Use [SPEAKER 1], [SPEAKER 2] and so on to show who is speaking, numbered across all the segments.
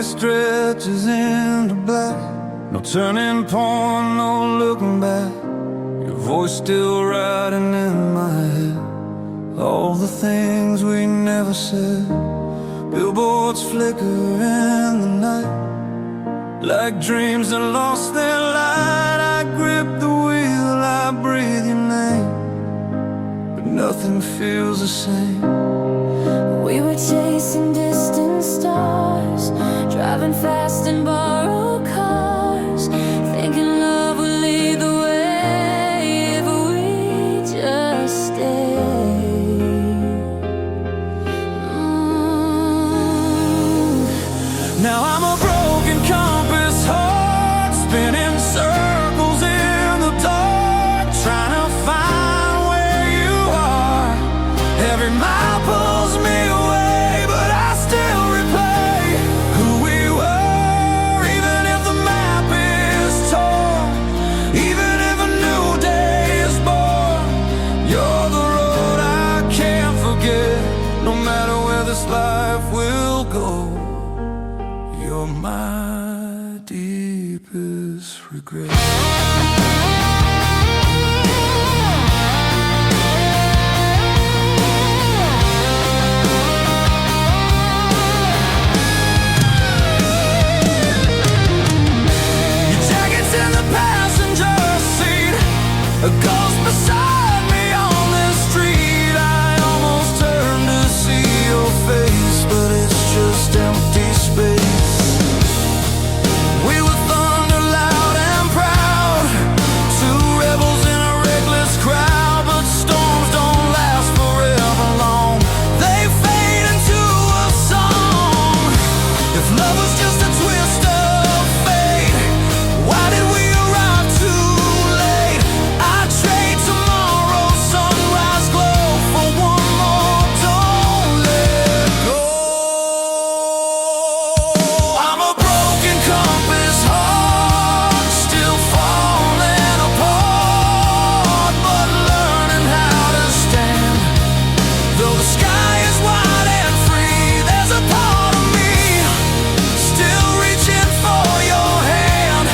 [SPEAKER 1] highway stretches into black. No turning point, no looking back. Your voice still riding in my head. All the things we never said. Billboards flicker in the night, like dreams that lost their light. I grip the wheel, I breathe your name, but nothing feels the same.
[SPEAKER 2] We were chasing distant stars, driving fast in borrowed cars, thinking love would lead the way if we just stayed.
[SPEAKER 1] Now I'm a broken compass, heart spinning circles in the dark, trying to find where you are. Every mile pulls me away, but I still replay who we were. Even if the map is torn, even if a new day is born, you're the road I can't forget. No matter where this life will go, you're my deepest regret. Your jacket's in the passenger seat, a ghost beside me on this street. I almost turned to see your face, but it's just empty space. We were thunder loud and proud, two rebels in a reckless crowd. But storms don't last forever long, they fade into a song. If love was just a twist of fate, why did we arrive too late? I'd trade tomorrow's sunrise glow for one more, don't let go. I'm a broken compass, heart still falling apart, but learning how to stand. Though the sky is wide and free, there's a part of me still reaching for your hand.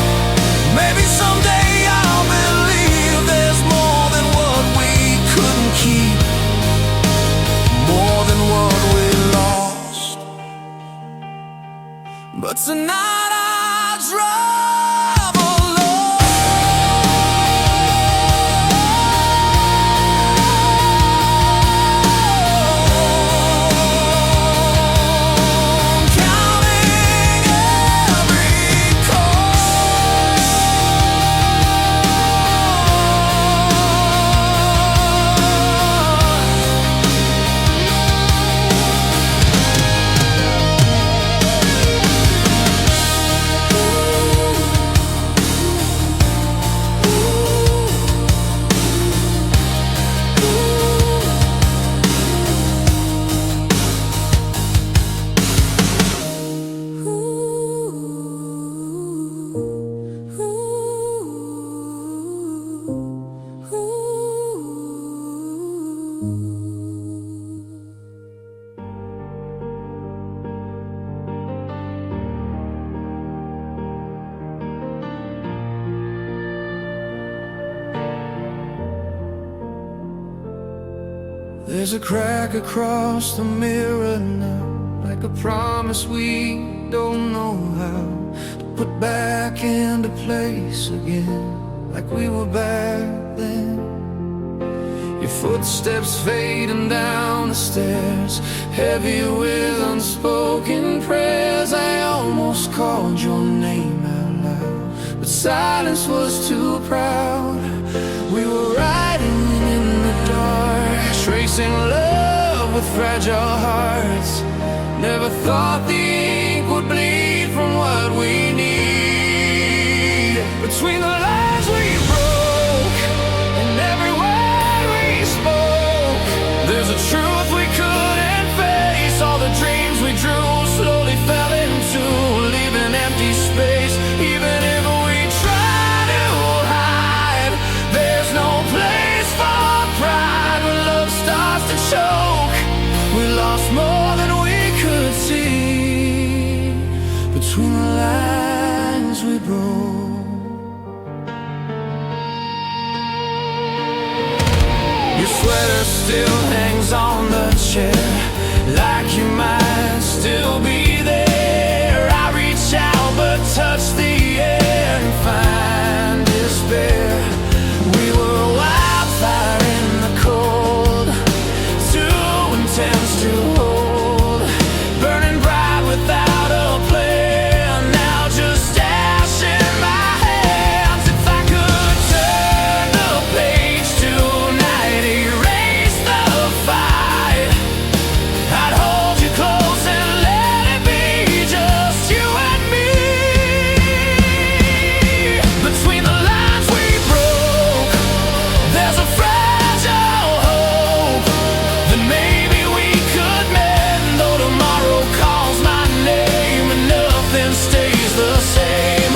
[SPEAKER 1] Maybe someday I'll believe there's more than what we couldn't keep, more than what we lost. But tonight I drive alone, counting every cost. There's a crack across the mirror now, like a promise we don't know how to put back into place again, like we were back then. Your footsteps fading down the stairs, heavy with unspoken prayers. I almost called your name out loud, but silence was too proud. We were riding in the dark, tracing love with fragile hearts. Never thought the ink would bleed from what we need. Between the lines we broke and every word we spoke, there's a truth we couldn't face. All the dreams we drew slowly fell into leaving empty space. Even if we try to hide, there's no place for pride. When love starts to choke, we lost more than we could see. between the lines we broke. Your sweater still hangs on the chair, like you might still be there. I reach out but touch the air and find despair. We were wildfire in the cold, too intense to hold, burning bright without a plan. Now just ash in my hands. If I could turn the page tonight, erase the fight, I'd hold you close and let it be just you and me. Between the lines we broke, there's a fragile hope that maybe we could mend. Though tomorrow calls my name and nothing stays the same,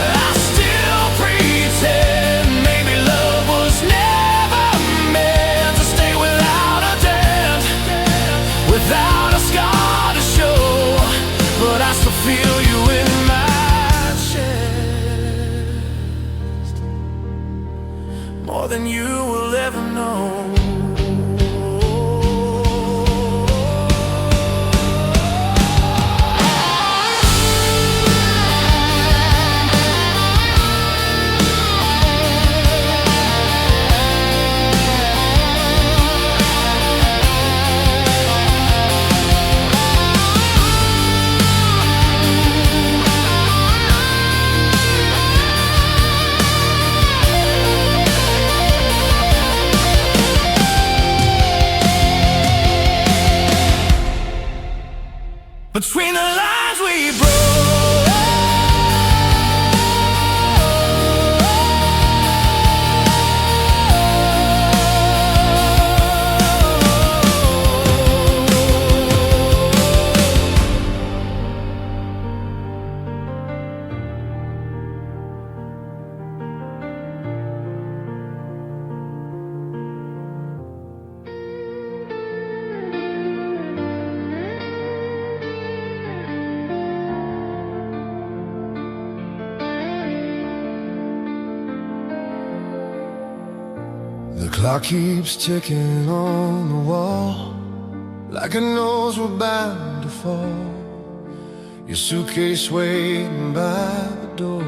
[SPEAKER 1] I still pretend maybe love was never meant to stay without a dent, without a scar to show. But I still feel you in my chest, more than you will ever know. Between the lines we The clock keeps ticking on the wall, like it knows we're bound to fall. Your suitcase waiting by the door,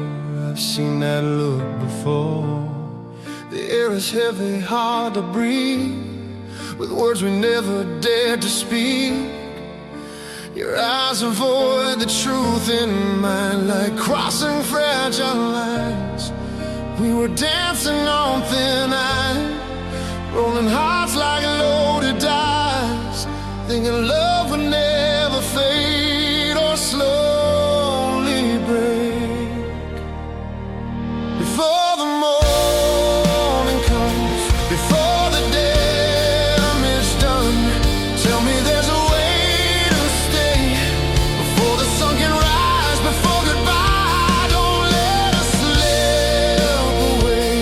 [SPEAKER 1] I've seen that look before. The air is heavy, hard to breathe, with words we never dared to speak. Your eyes avoid the truth in mine, like crossing fragile lines. We were dancing on thin ice, rolling hearts like loaded dice, thinking love would never fade or slowly break. Before the morning comes, before the damage done, tell me there's a way to stay, before the sun can rise, before goodbye. Don't let us slip away,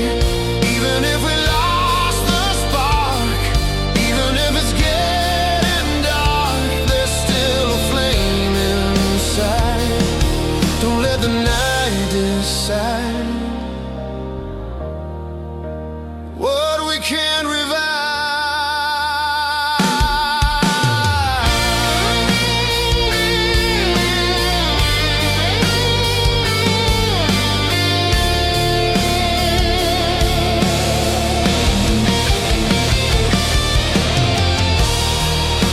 [SPEAKER 1] even if we lost the spark, even if it's getting dark, there's still a flame inside. Don't let the night decide what we can't revive.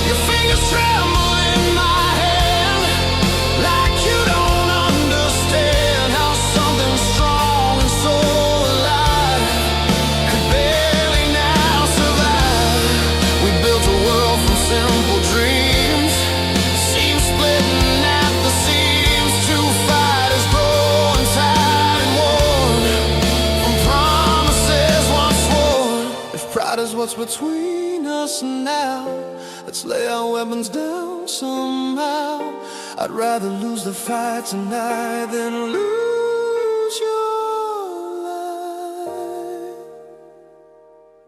[SPEAKER 1] Your fingers tremble in my hand, like you don't understand how something strong and so alive could barely now survive. We built a world from simple dreams, seams splitting at the seams. Two fighters growing tired and worn from promises once sworn. If pride is what's between us now, let's lay our weapons down somehow. I'd rather lose the fight tonight than lose your life.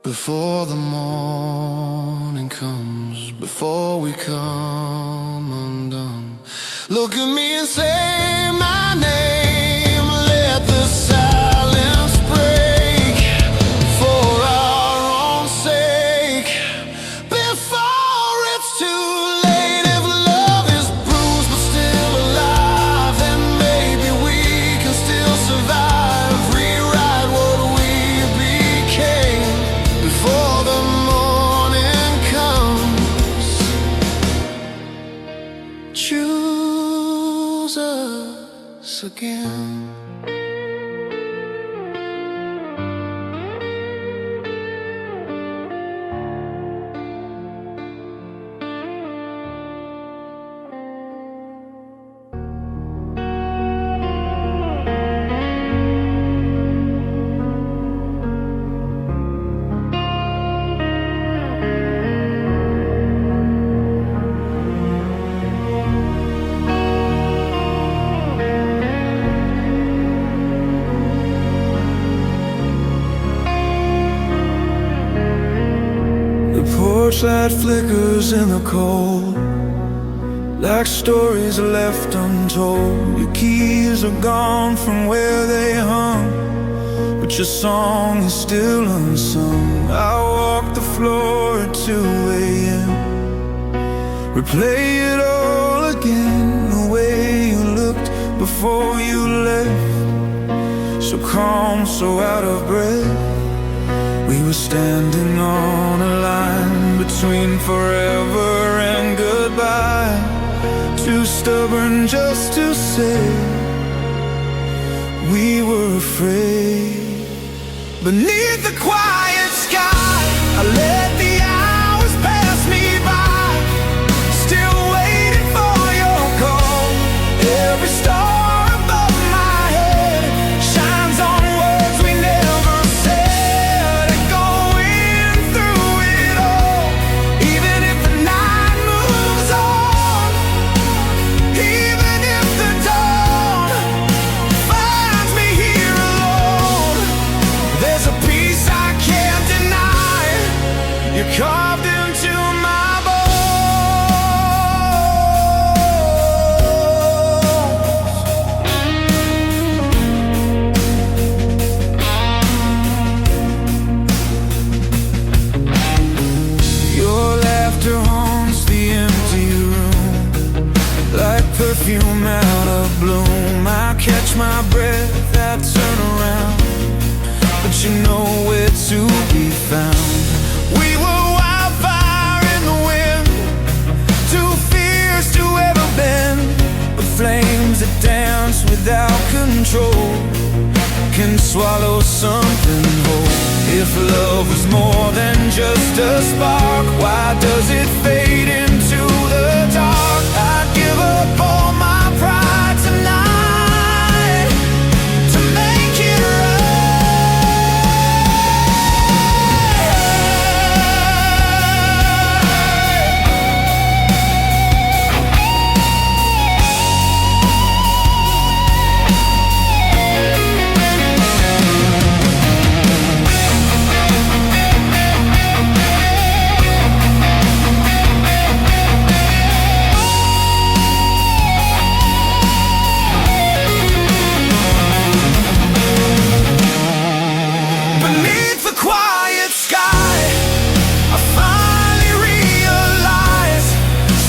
[SPEAKER 1] Before the morning comes, before we come undone, look at me and say choose us again. The porch light flickers in the cold, like stories left untold. Your keys are gone from where they hung, but your song is still unsung. I walk the floor at 2 a.m., replay it all again. The way you looked before you left, so calm, so out of breath. We were standing on a line between forever and goodbye, too stubborn just to say we were afraid. Beneath the quiet sky, I let the hours pass me by, still waiting for your call. Every star above my head shines on words we never said, echoing through it all. Even if the night moves on, even if the dawn finds me here alone, there's a peace I can't deny. You're carved into my bones. Your laughter haunts the empty room, like perfume out of bloom. I catch my breath, I turn around, but you know where to be found. We were wildfire in the wind, too fierce to ever bend, but flames that dance without control can swallow something whole. If love was more than just a spark, why does it fade into the dark? I'd give up all my pride tonight to make it beneath the quiet sky. I finally realize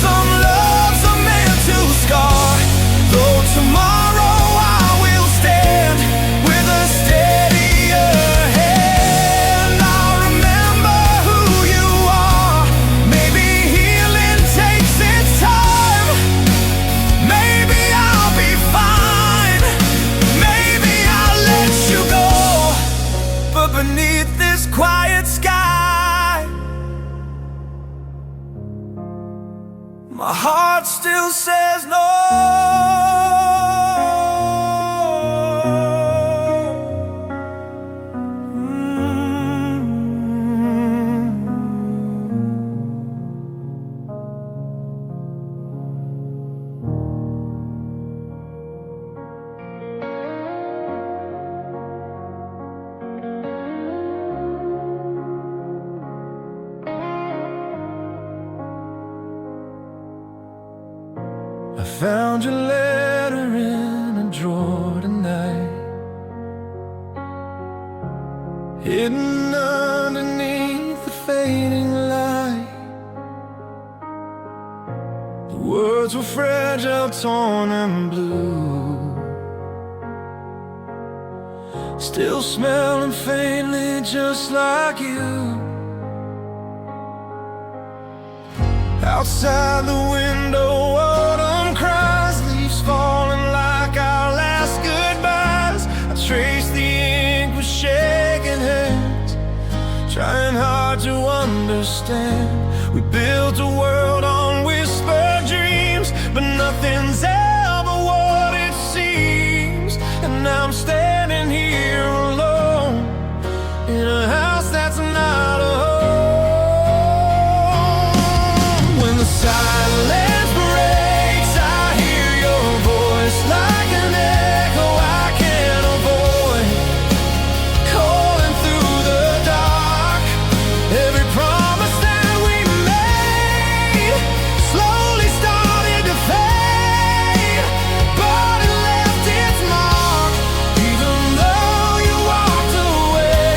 [SPEAKER 1] some loves are meant to scar. Though tomorrow I will stand with a steadier hand. I'll remember who you are. Maybe healing takes its time. Maybe I'll be fine. Maybe I'll let you go. But beneath this quiet sky, my heart still says no. I found your letter in a drawer tonight, hidden underneath the fading light. The words were fragile, torn and blue, still smelling faintly just like you. Outside the window, autumn understand. We built a world on whispered dreams, but nothing's ever what it seems. And now I'm standing here alone in a house that's not a home. When the silence breaks, I hear your voice like an echo I can't avoid, calling through the dark. Every promise that we made slowly started to fade, but it left its mark. Even though you walked away,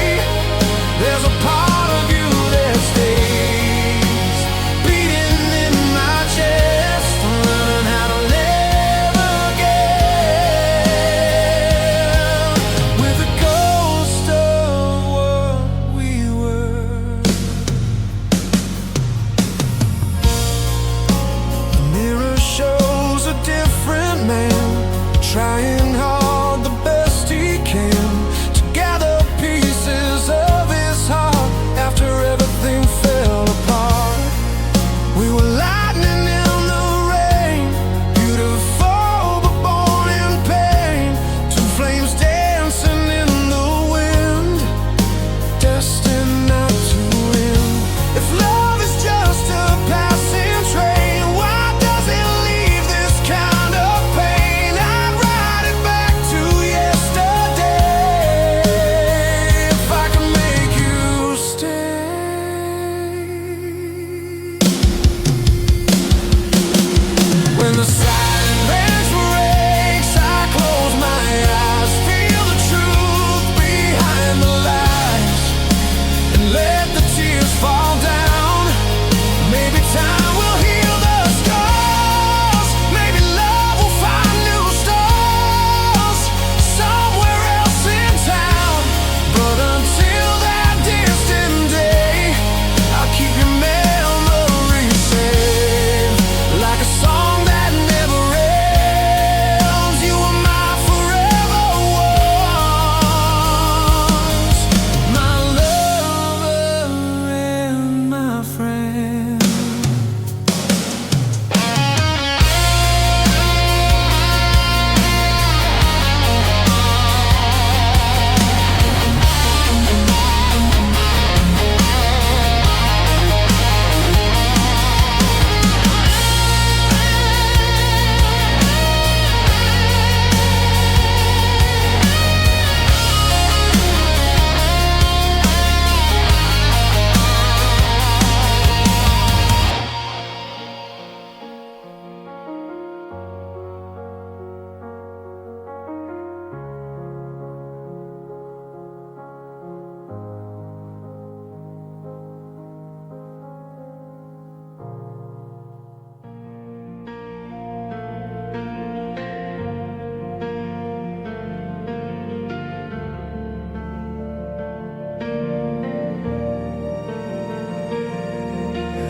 [SPEAKER 1] there's a part of you that stays, beating in my chest, learning how to live again, with a ghost of what we were. The mirror shows a different man, trying hard the best he can to gather pieces of his heart after everything fell apart. We were lightning in the rain, beautiful but born in pain, two flames dancing in the wind, destined not to win. If love is just a passing train, why does it leave this kind of pain? I'd ride it back to yesterday if I could make you stay. When the silence breaks, I close my eyes, feel the truth behind the lies, and let the tears fall down. Maybe time will heal the scars, maybe love will find new stars somewhere else in town. But until that distant day, I'll keep your memory safe, like a song that never ends. You were my forever ones, my lover and my friend.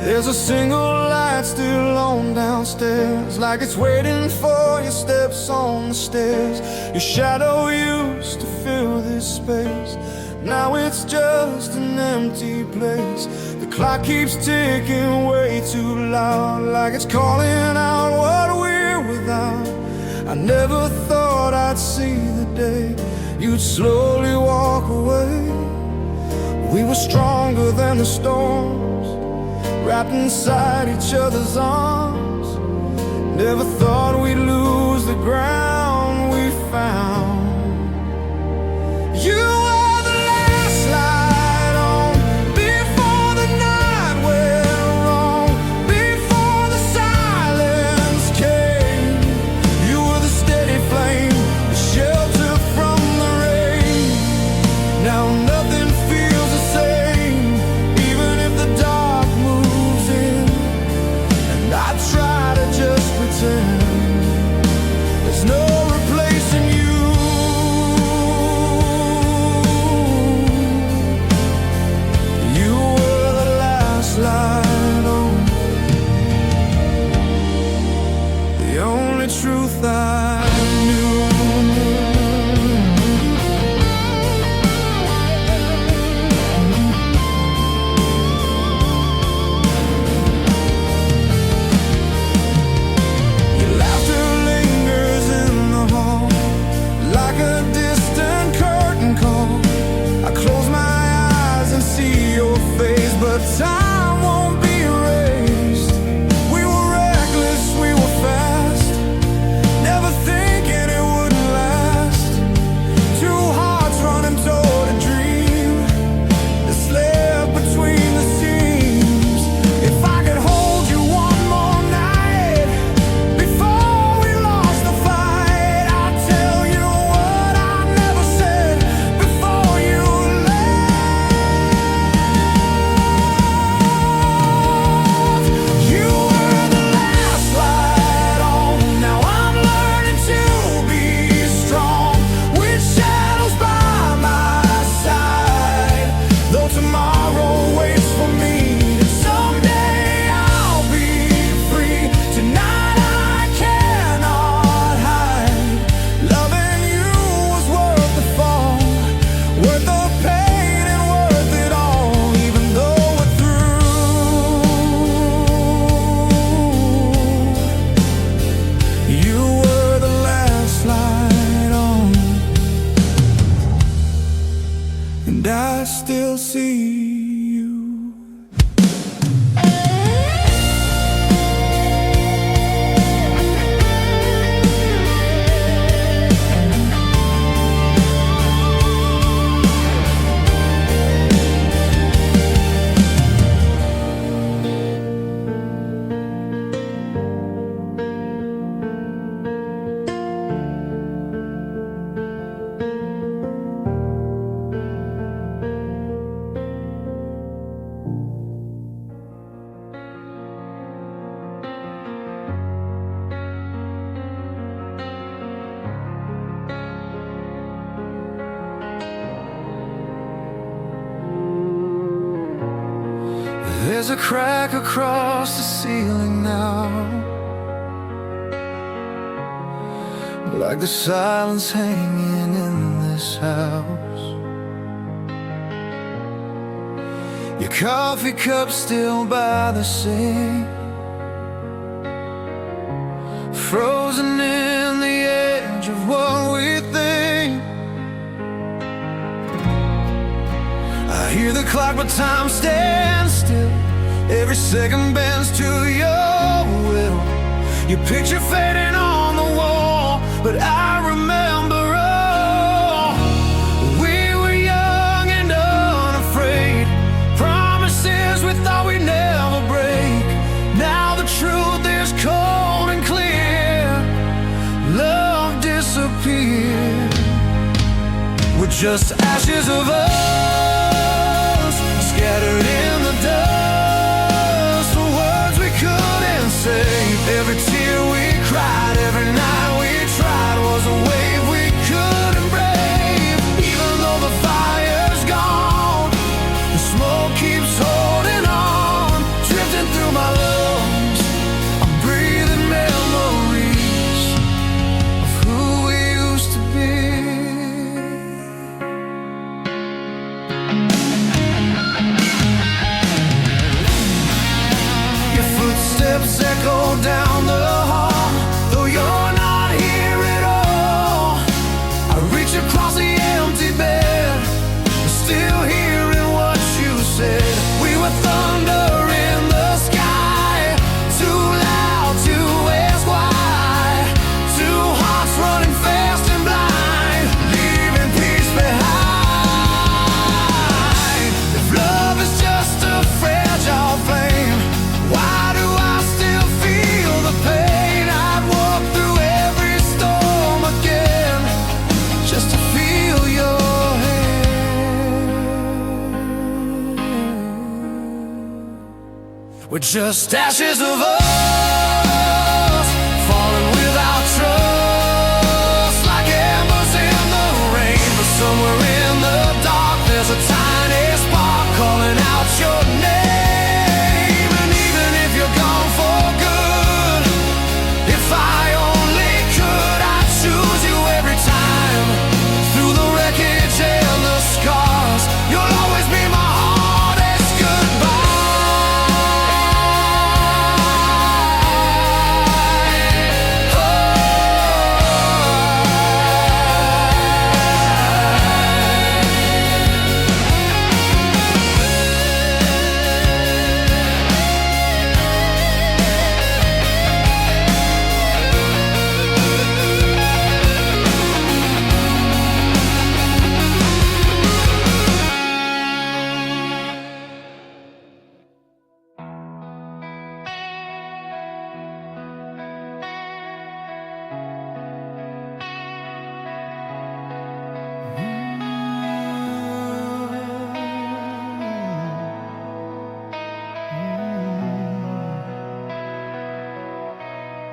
[SPEAKER 1] There's a single light still on downstairs, like it's waiting for your steps on the stairs. Your shadow used to fill this space, now it's just an empty place. The clock keeps ticking way too loud, like it's calling out what we're without. I never thought I'd see the day you'd slowly walk away. We were stronger than the storms, wrapped inside each other's arms. Never thought we'd lose the ground we found. You were the last light on before the night went wrong, before the silence came. You were the steady flame, the shelter from the rain. Now nothing feels the same, even if the dark moves in, and I try to just pretend there's no replacing you. You were the last light on, the only truth I knew. There's a crack across the ceiling now, like the silence hanging in this house. Your coffee cup still by the sink, frozen in the edge of what we think. I hear the clock, but time stands still. Every second bends to your will. Your picture fading on the wall, but I remember all. We were young and unafraid, promises we thought we'd never break. Now the truth is cold and clear. Love disappeared. We're just ashes of us, scattered in the dust. The words we couldn't say, every tear we cried, every night we tried, was a wave we couldn't brave. Even though the fire's gone, the smoke keeps holding on, drifting through my lungs. I'm breathing memories of who we used to be. Your footsteps echo down the hall, though you're not here at all. I reach across the empty bed, still hearing what you said. We were thunder in the sky, too loud to ask why. Two hearts running fast and blind, leaving peace behind. If love is just a fragile flame, why do I still feel the pain? I'd walk through every storm again, just to feel your hand. We're just ashes of us, falling without trust, like embers in the rain. But somewhere in the dark, there's a tiny spark calling out your name. And even if you're gone for good, if I only could, I'd choose you every time. Through the wreckage and the scars, you'll always be my hardest goodbye.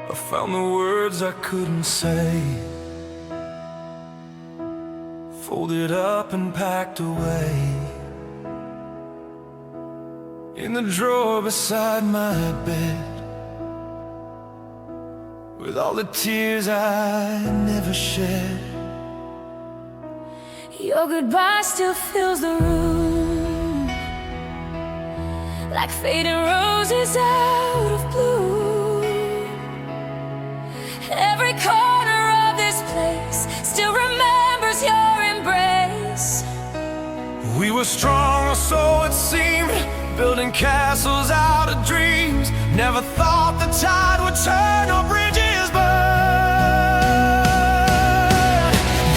[SPEAKER 1] I found the words I couldn't say, folded up and packed away in the drawer beside my bed, with all the tears I never shed.
[SPEAKER 2] Your goodbye still fills the room, like fading roses out of bloom. Every corner of this place still remembers your embrace.
[SPEAKER 1] We were strong, or so it seemed, building castles out of dreams. Never thought the tide would turn or bridges burn.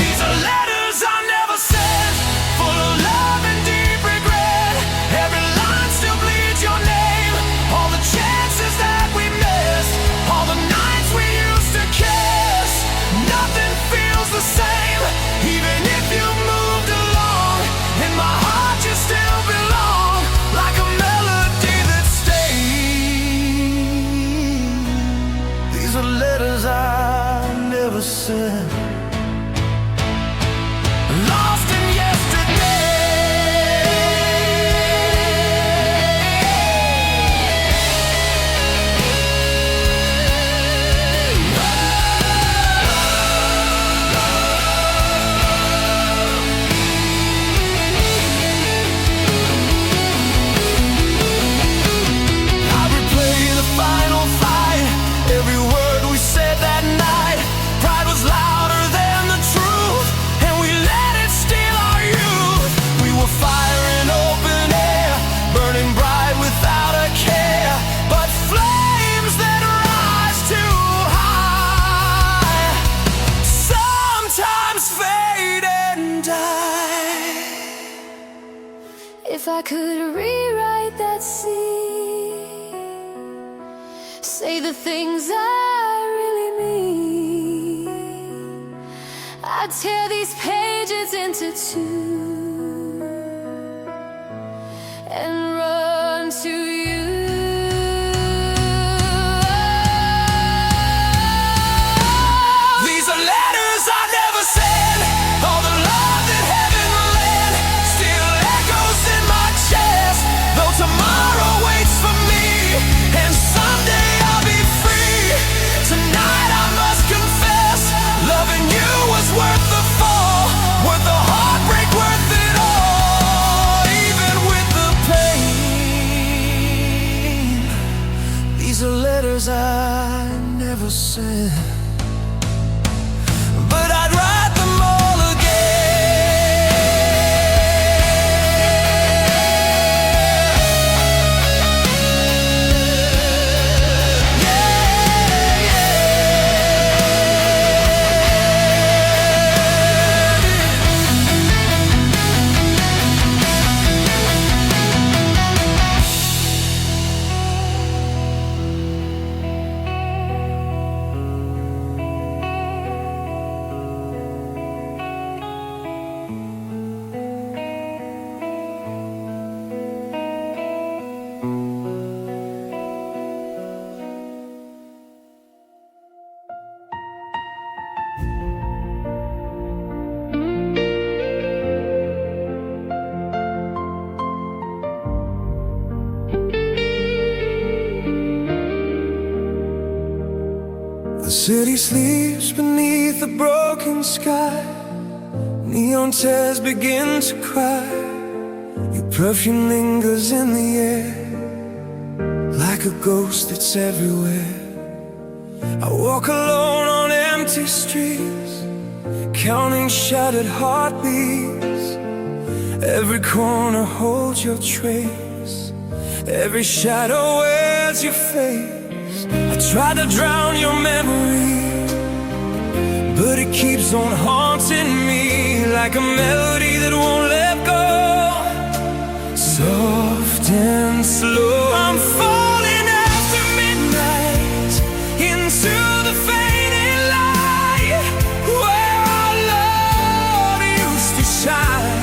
[SPEAKER 1] These are letters I never sent, full of love and deep regret. Every line still bleeds your name, all the chances that we missed, all the nights we used to kiss. Nothing feels the same, even if you moved along. In my heart you still belong, like a melody that stays. These are letters I never sent, lost in yesterday.
[SPEAKER 2] If I could rewrite that scene, say the things I really mean, I'd tear these pages into two and run to you.
[SPEAKER 1] These are letters I never sent. All the love that heaven lent still echoes in my chest. Though tomorrow waits for me, and someday I'll be free. Tonight I must confess, loving you was worth the fall, worth the heartbreak, worth it all, even with the pain. These are letters I never sent, but I'd write them all again. Yeah, the city sleeps beneath a broken sky. Neon tears begin to cry. Your perfume lingers in the air, like a ghost that's everywhere. I walk alone on empty streets, counting shattered heartbeats. Every corner holds your trace, every shadow wears your face. I try to drown your memory, but it keeps on haunting me like a melody that won't let go. Soft and slow, I'm falling after midnight into the fading light, where our love used to shine.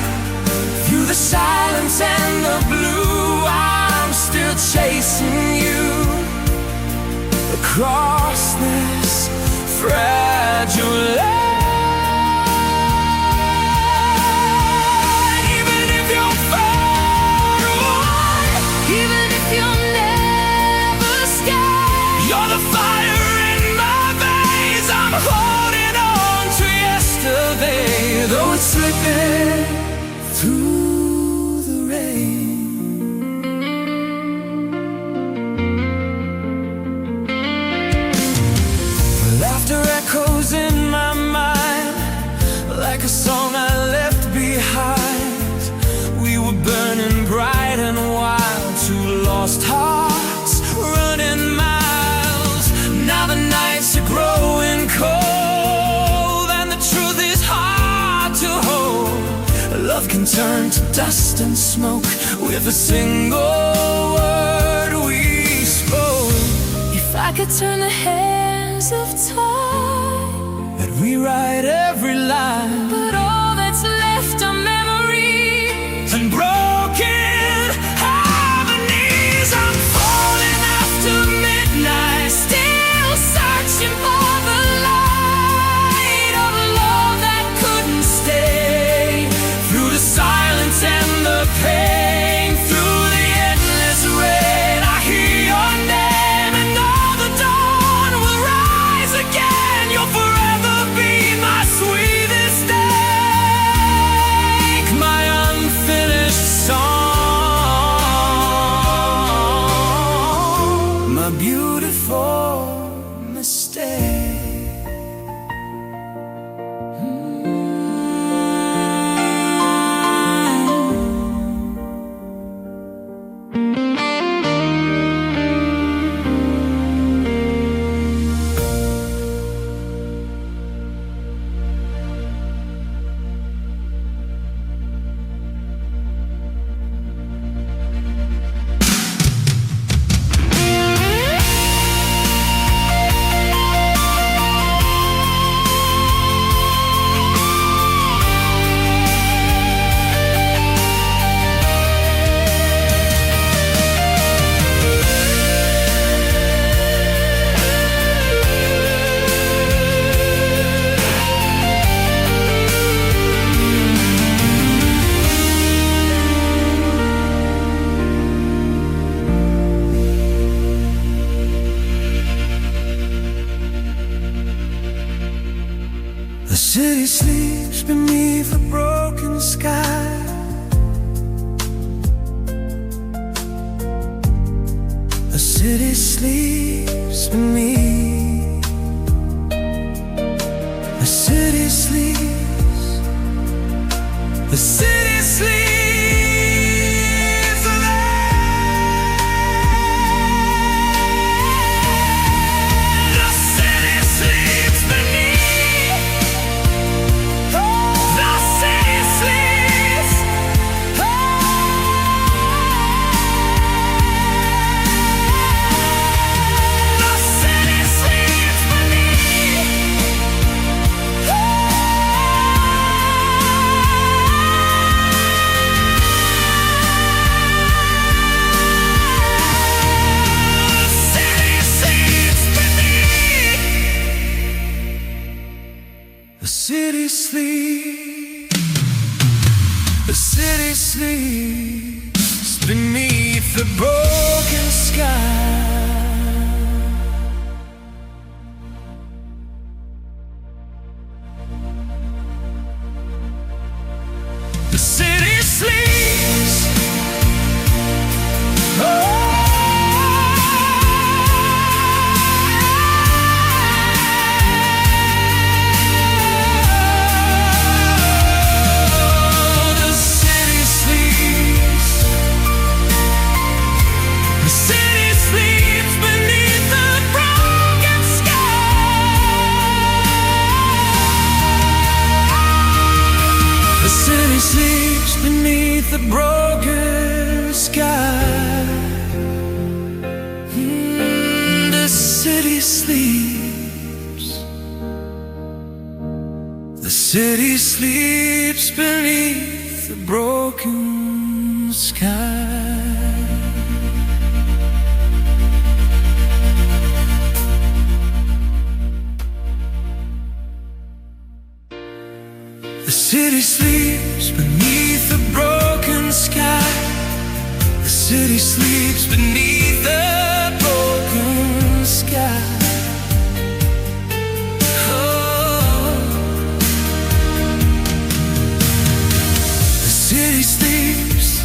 [SPEAKER 1] Through the silence and the blue, I'm still chasing you across this fragile line. Even if you're far away,
[SPEAKER 2] Even if you'll never stay,
[SPEAKER 1] you're the fire in my veins. I'm holding on to yesterday, though it's slipping through the rain. Laughter echoes in my mind, like a song I left behind. We were burning bright and wild, two lost hearts running miles. Now the nights are growing cold, and the truth is hard to hold. Love can turn to dust and smoke with a single word we spoke.
[SPEAKER 2] if I could turn the hands of time,
[SPEAKER 1] I'd rewrite every line,
[SPEAKER 2] but all that's left are memories
[SPEAKER 1] and broken harmonies. I'm falling after midnight,
[SPEAKER 2] still searching for the light of love that couldn't
[SPEAKER 1] stay through the silence and the pain, through the endless rain. I hear your name, and all the dawn will rise again. You'll forever be my sweetest day. city sleeps beneath a broken sky. The city sleeps beneath. The city sleeps. The city sleeps. The city sleeps. The city sleeps beneath the broken sky. The city sleeps. Oh. Sleeps beneath the broken sky. The city sleeps. The city sleeps beneath the broken sky. The city sleeps beneath the broken sky. The city sleeps beneath the broken sky. Oh. The city sleeps.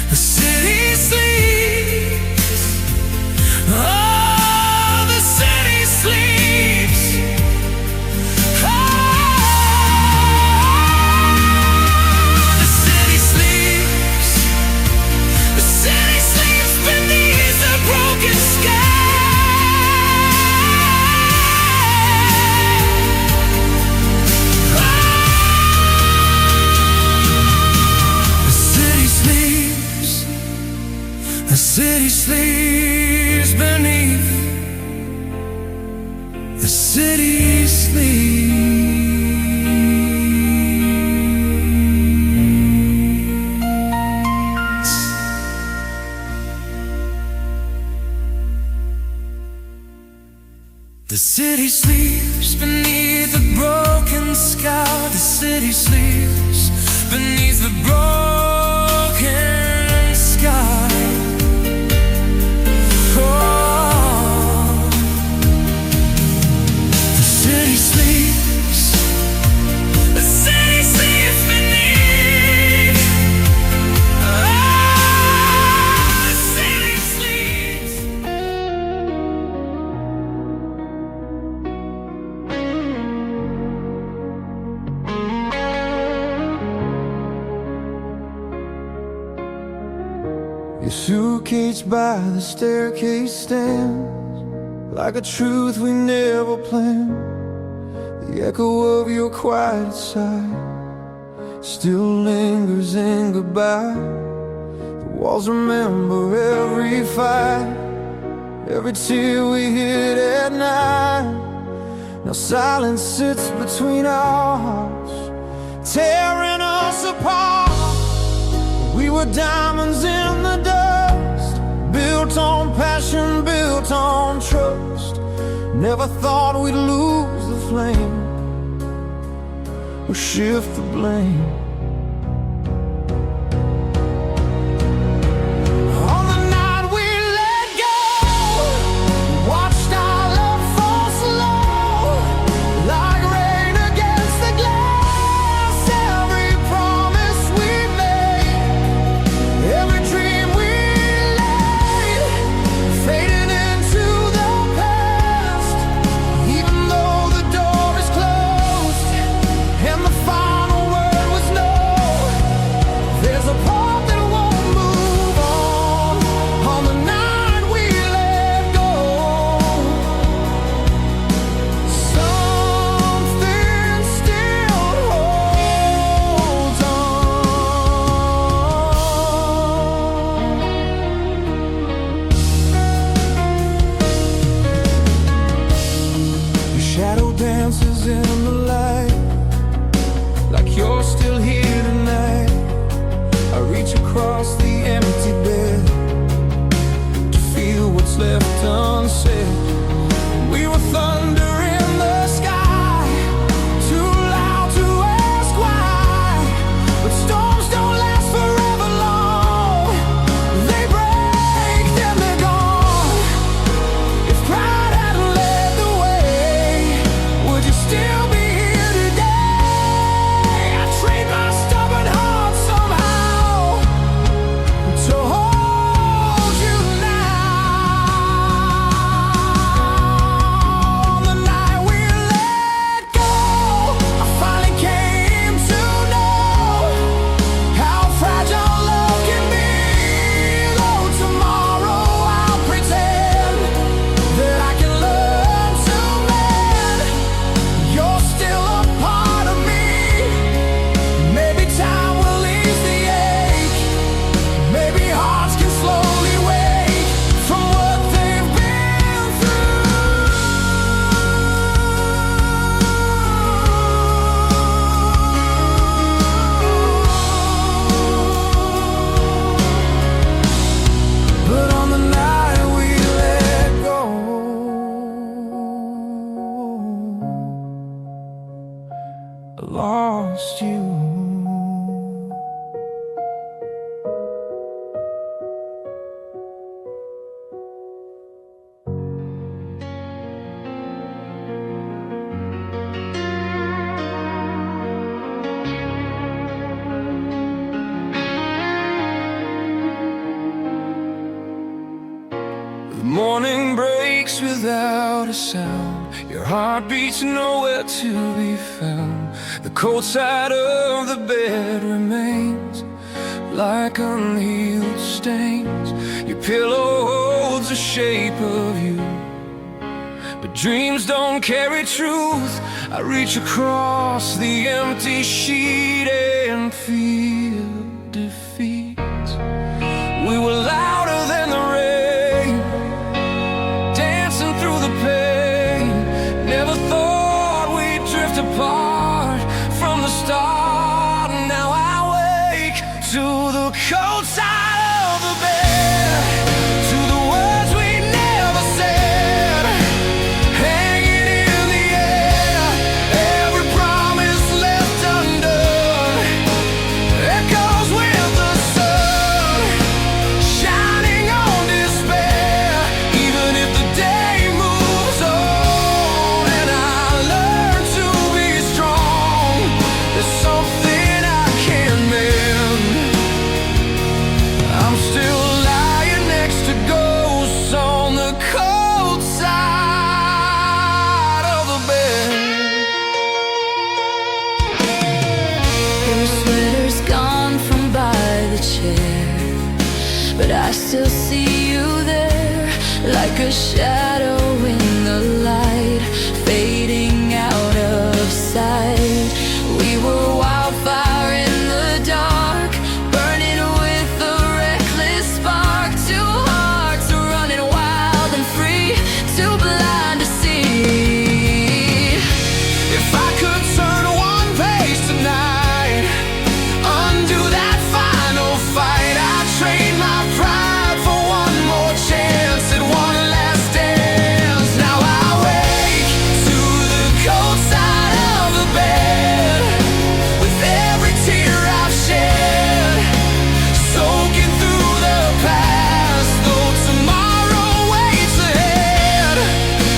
[SPEAKER 1] The city sleeps. Oh, the city sleeps. The city sleeps beneath. The city sleeps. The city sleeps beneath the broken sky. The city sleeps beneath the broken sky. Your suitcase by the staircase stands like a truth we never planned. The echo of your quiet sigh still lingers in goodbye. The walls remember every fight, every tear we hid at night. Now silence sits between our hearts, tearing us apart. We were diamonds in the dust, built on passion, built on trust. Never thought we'd lose the flame or shift the blame. On the night we let go, watched our love fall slow, like rain against the lost you. The morning breaks without a sound. Your heart beats nowhere to be found. The cold side of the bed remains like unhealed stains. Your pillow holds the shape of you, but dreams don't carry truth. I reach across the empty sheet and feel defeat. We were louder than the rain, dancing through the pain. Never thought we'd drift apart from the start. Now I wake to the cold side of the bed, to the words we never said, hanging in the air. Every promise left undone echoes with the sun, shining on despair. Even if the day moves on and I learn to be strong, there's something I can't mend. I'm still lying next to ghosts on the cold side of the bed.
[SPEAKER 2] Your sweater's gone from by the chair, but I still see you there, like a shadow in the light, fading out of sight. We were wildfire in the dark, burning with a reckless spark. Two hearts running wild and free, too blind to see.
[SPEAKER 1] If I could turn one page tonight, undo that final fight, I'd trade my pride for one more chance at one last dance. Now I wake to the cold side of the bed, with every tear I've shed, soaking through the past. Though tomorrow waits ahead,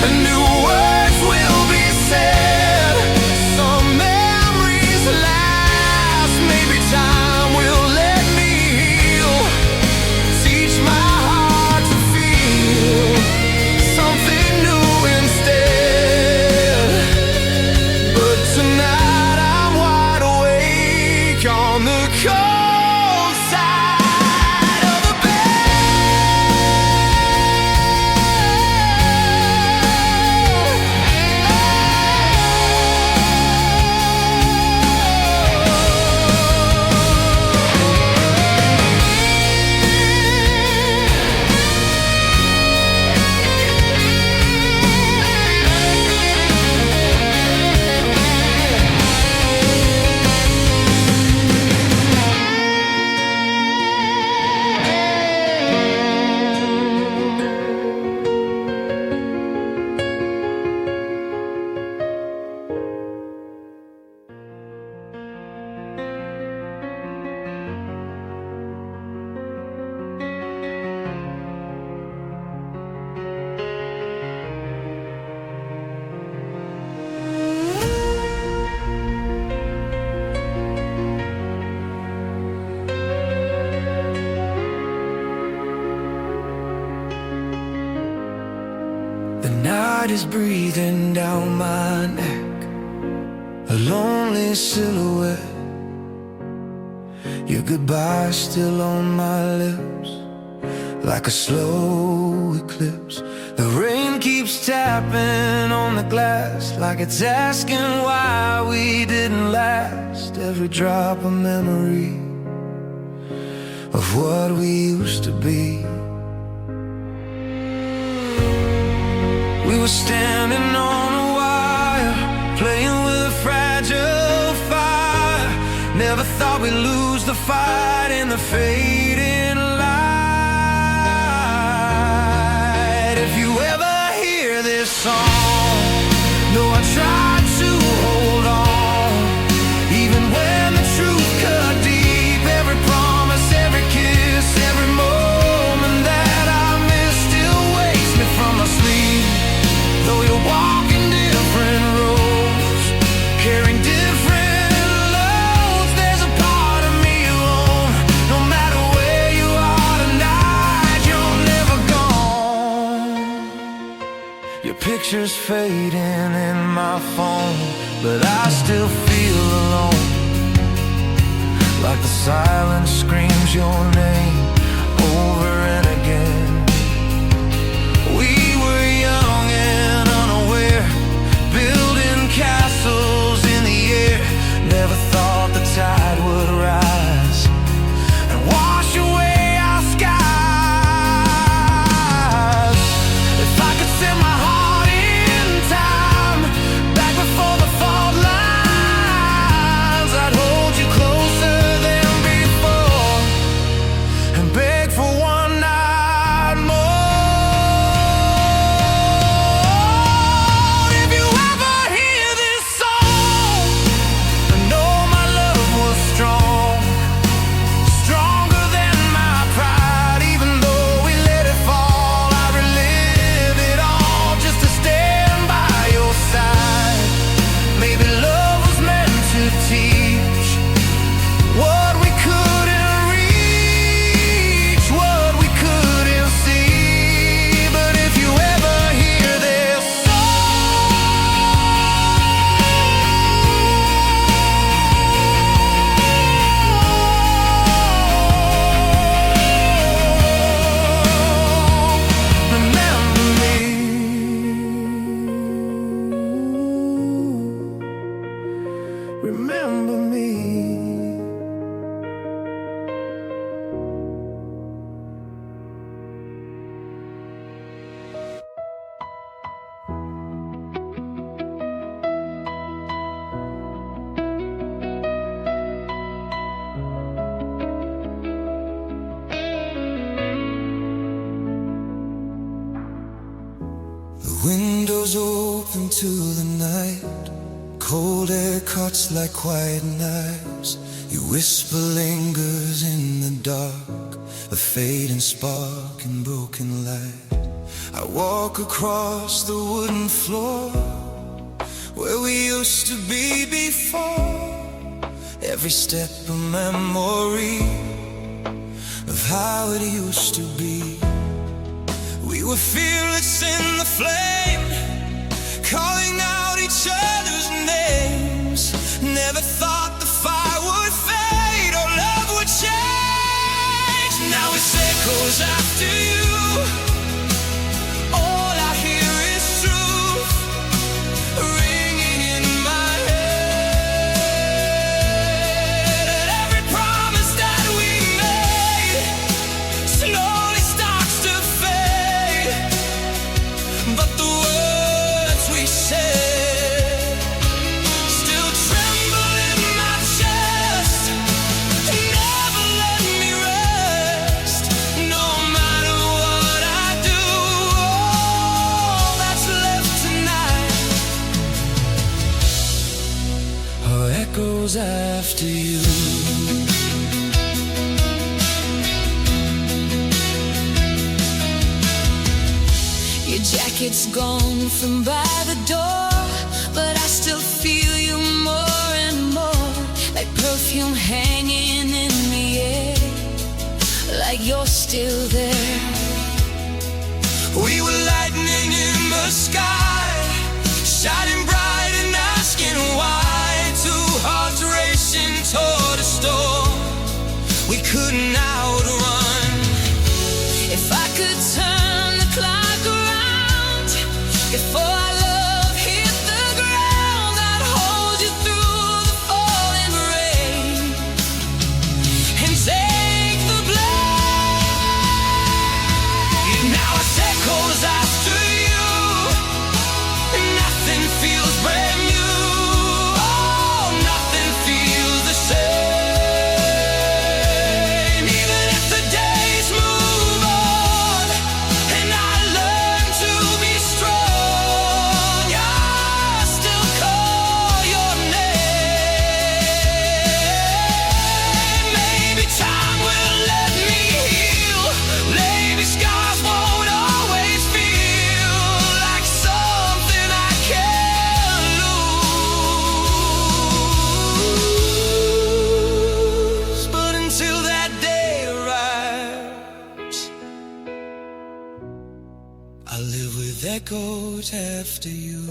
[SPEAKER 1] and new words will be said. Some memories last, maybe time will let me heal, teach my heart to feel something new instead. But tonight I'm wide awake on the cold side of the The night is breathing down my neck, a lonely silhouette. Your goodbye still on my lips, like a slow eclipse. The rain keeps tapping on the glass, like it's asking why we didn't last. Every drop a memory of what we used to be. We were standing on a wire, playing with a fragile fire. Never thought we'd lose the fight in the fading light. If you ever hear this song, know I tried to hold on, ringing in my phone, but I still feel alone, like the silence screams your name over and again. We were young and unaware, building castles in the air. Never thought the tide would rise and wash away our skies. If I could set my heart in time, back before the fault lines, I'd hold you closer than before and beg for one night more. If you ever hear this song, I know my love was strong, stronger than my pride. Even though we let it fall, I relive it all just to stand by your side. Maybe love was meant to teach what we couldn't reach, what we couldn't see. But if you ever hear this song, remember me. Remember me. The windows open to the night, cold air cuts like quiet knives. Your whisper lingers in the dark, a fading spark in broken light. I walk across the wooden floor where we used to be before. Every step a memory of how it used to be. We were fearless in the flame, calling out each other's names. Never thought the fire would fade or love would change. Now it's echoes after you. All I hear is truth ringing in my head. And every promise that we made slowly starts to fade. But the words we said still tremble in my chest, never let me rest. No matter what I do, all that's left tonight are echoes after you.
[SPEAKER 2] Your jacket's gone from by the door, but I still feel you more and more, like perfume hanging in the air, like you're still there.
[SPEAKER 1] We were lightning in the sky, shining bright and asking why. Two hearts racing toward a storm we couldn't outrun.
[SPEAKER 2] If I could turn the clock around, before our love hit the ground, I'd hold you through the falling rain and take the blame.
[SPEAKER 1] Now it's echoes after you, and nothing feels brand new. Oh, nothing feels the same. goes after you.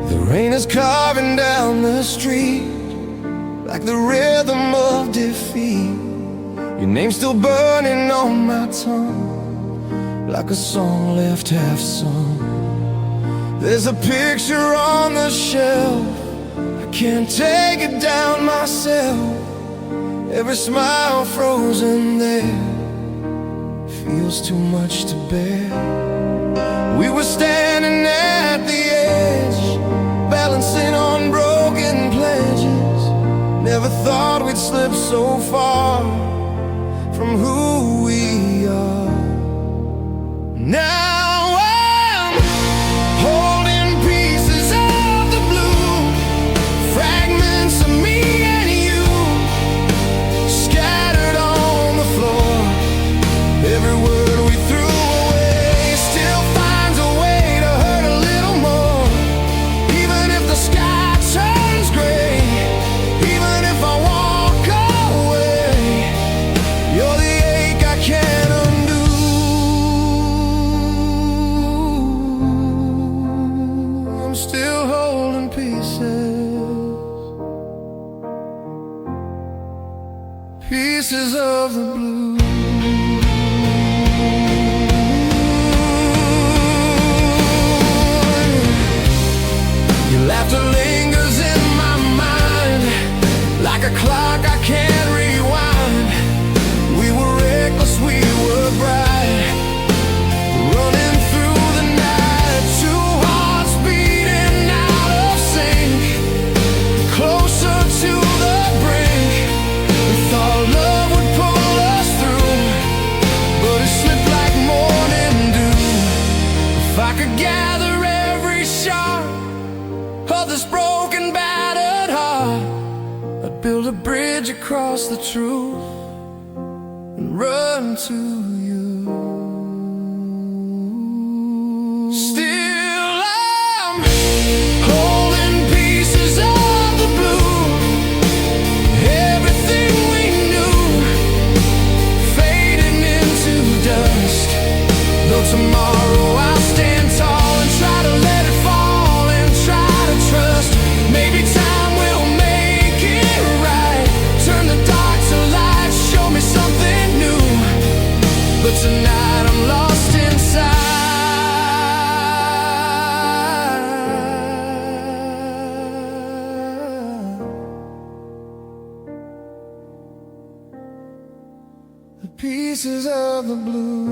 [SPEAKER 1] The rain is carving down the street like the rhythm of defeat. Your name's still burning on my tongue like a song left half sung. There's a picture on the shelf, I can't take it down myself. Every smile frozen there feels too much to bear. We were standing at the edge, balancing on broken pledges. Never thought we'd slip so far from who we are. Now I'm holding pieces of the blue, fragments of me and you, scattered on the floor. Every word we threw away still finds a way to hurt a little more. Even if the sky turns gray, even if I walk away, you're the ache I can't undo. I'm still holding pieces of the blue. Your laughter lingers in my mind like a clock I can't rewind. We were reckless, we were bright, running through the night. Two hearts beating out of sync, closer to the brink. We thought love would pull us through, but it slipped like morning dew. If I could gather every shot of this broken, battered heart, I'd build a bridge across the truth and run to you. Still I'm holding pieces of the blue. Everything we knew fading into dust. Though tomorrow I'll stand tall and try to let it fall and try to trust. Maybe time will make it right, turn the dark to light, show me something new. But tonight I'm lost inside. The pieces of the blue.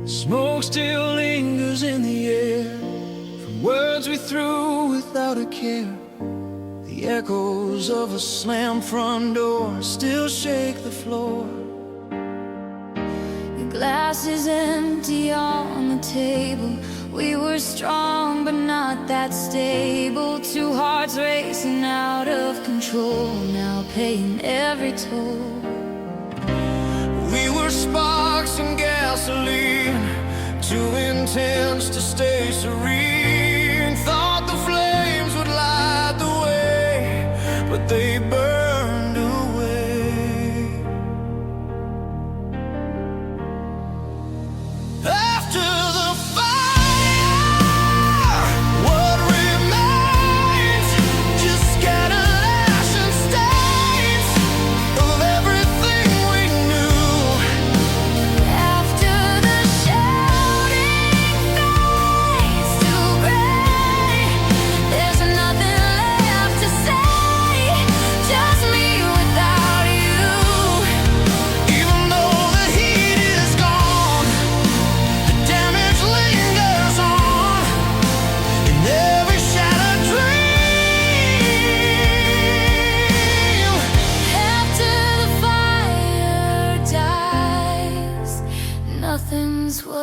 [SPEAKER 1] Smoke still lingers in the air from words we threw without a care. The echoes of a slammed front door still shake the floor.
[SPEAKER 2] The glass is empty on the table. We were strong but not that stable. Two hearts racing out of control, now paying every toll.
[SPEAKER 1] We were sparks and gasoline, too intense to stay serene. Thought the flames would light the way, but they burned away. After the fire, what remains? Just scattered ash and stains of everything we knew.
[SPEAKER 2] After the shouting fades to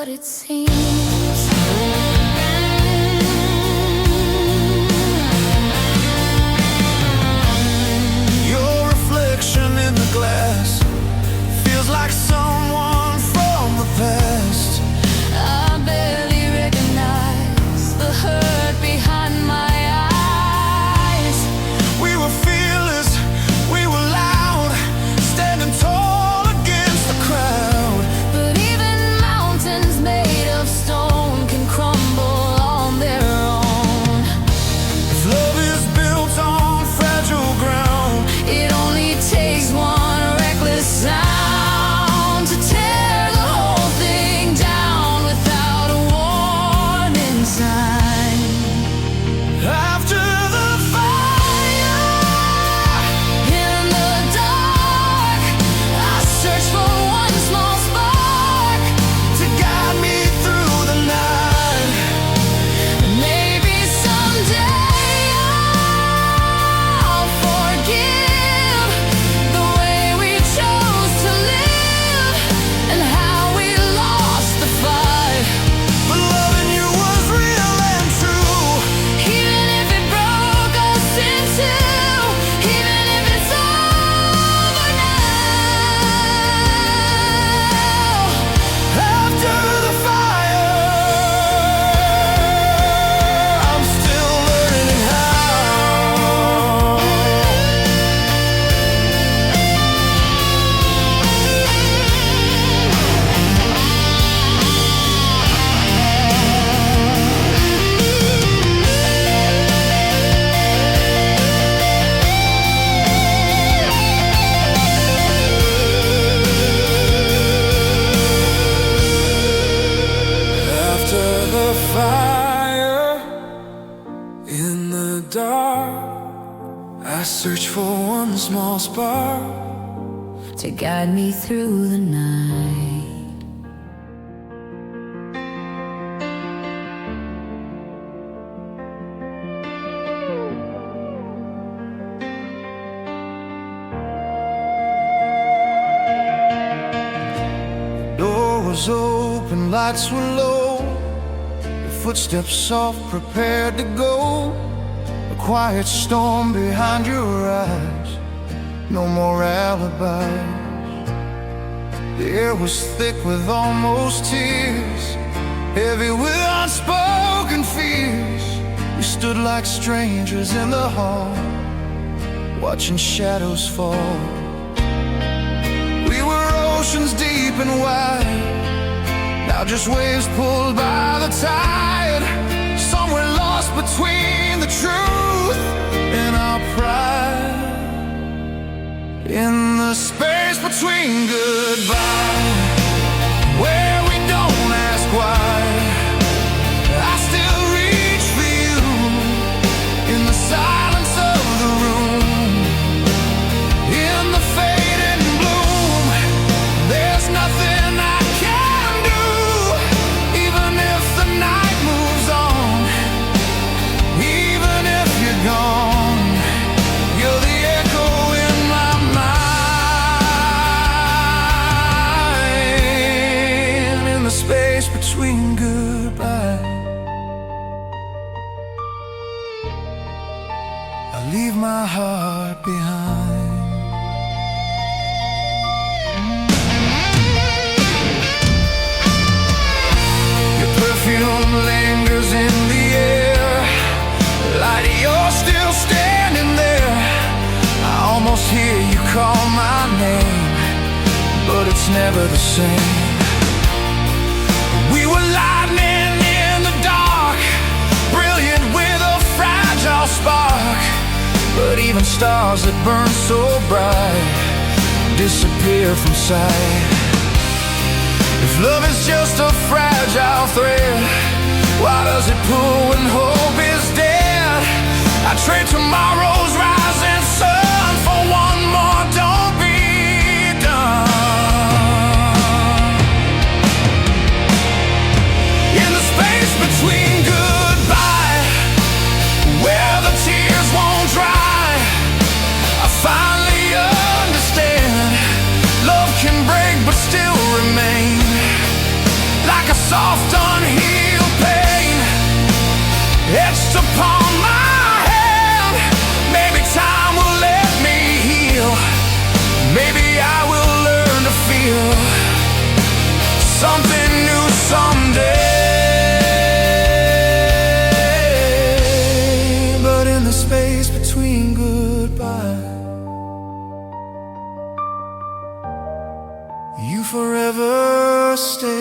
[SPEAKER 2] what it seems.
[SPEAKER 1] Your reflection in the glass feels like someone from the past.
[SPEAKER 2] I barely recognize the hurt behind my eyes.
[SPEAKER 1] We were fearless, we were loud, standing tall against the crowd.
[SPEAKER 2] But even mountains made of stone can crumble on their own.
[SPEAKER 1] If love is built on fragile ground,
[SPEAKER 2] It only takes one reckless sound to tear the whole thing down without a warning sign.
[SPEAKER 1] after the fire,
[SPEAKER 2] In the dark, I search for one small spark.
[SPEAKER 1] to guide me through the night.
[SPEAKER 2] Maybe someday I'll forgive the way we chose to live and how we lost the fight.
[SPEAKER 1] But loving you was real and true.
[SPEAKER 2] Even if it broke us in two, even if it's over now.
[SPEAKER 1] After the fire, I'm still learning how. After the fire, in the dark, I search for one small spark.
[SPEAKER 2] To guide me through the night.
[SPEAKER 1] Door was open, lights were low, your footsteps soft, prepared to go. A quiet storm behind your eyes, no more alibis. The air was thick with almost tears, heavy with unspoken fears. We stood like strangers in the hall, watching shadows fall. We were oceans deep and wide, now just waves pulled by the tide. Somewhere lost between the truth and our pride. In the space between goodbye, where we don't ask why, I still reach for you. In the silence of the room, in the fading bloom, there's nothing I can do. Even if the night moves on, even if you're gone, you're the echo in my mind. In the space between goodbye, I leave my heart behind. Your perfume lingers in the air, light, you're still standing there. I almost hear you call my name, but it's never the same. We were lightning in the dark, brilliant with a fragile spark. But even stars that burn so bright disappear from sight. If love is just a fragile thread, why does it pull when hope is dead? I trade tomorrow's rising sun for one more don't be done. In the space between goodbye, where the tears won't dry, I finally understand love can break but still remain. Like a soft unhealed pain etched upon my hand. Maybe time will let me heal. Maybe I will learn to feel something new someday. But in the space between goodbye, you forever stay.